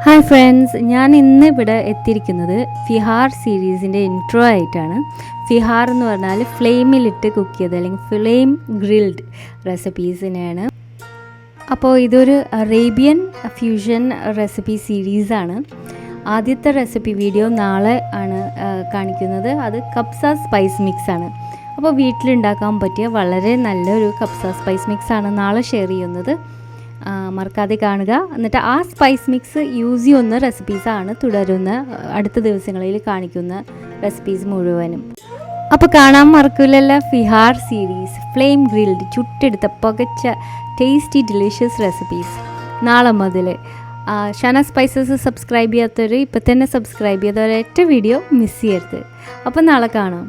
Hi friends, ഞാൻ ഇന്ന് ഇവിടെ എത്തിയിരിക്കുന്നത് ഫിഹാർ സീരീസിൻ്റെ ഇൻട്രോ ആയിട്ടാണ്. ഫിഹാർ എന്ന് പറഞ്ഞാൽ ഫ്ലെയിമിലിട്ട് കുക്ക് ചെയ്ത് അല്ലെങ്കിൽ ഫ്ലെയിം ഗ്രിൽഡ് റെസിപ്പീസിനെയാണ്. അപ്പോൾ ഇതൊരു അറേബ്യൻ ഫ്യൂഷൻ റെസിപ്പി സീരീസാണ്. ആദ്യത്തെ റെസിപ്പി വീഡിയോ നാളെ ആണ് കാണിക്കുന്നത്. അത് കബ്സ സ്പൈസ് മിക്സ് ആണ്. അപ്പോൾ വീട്ടിലുണ്ടാക്കാൻ പറ്റിയ വളരെ നല്ലൊരു കബ്സ സ്പൈസ് മിക്സ് ആണ് നാളെ ഷെയർ ചെയ്യുന്നത്. മറക്കാതെ കാണുക. എന്നിട്ട് ആ സ്പൈസ് മിക്സ് യൂസ് ചെയ്യുന്ന റെസിപ്പീസാണ് തുടരുന്ന അടുത്ത ദിവസങ്ങളിൽ കാണിക്കുന്ന റെസിപ്പീസ് മുഴുവനും. അപ്പോൾ കാണാൻ മറക്കില്ലല്ലോ ഫിഹാർ സീരീസ് ഫ്ലെയിം ഗ്രിൽഡ്, ചുട്ടെടുത്ത പുകച്ച ടേസ്റ്റി ഡിലീഷ്യസ് റെസിപ്പീസ്. നാളെ മുതൽ ഷാനാസ് സ്പൈസസ് സബ്സ്ക്രൈബ് ചെയ്യാത്തവർ ഇപ്പം തന്നെ സബ്സ്ക്രൈബ് ചെയ്തവരൊറ്റ വീഡിയോ മിസ് ചെയ്യരുത്. അപ്പോൾ നാളെ കാണാം.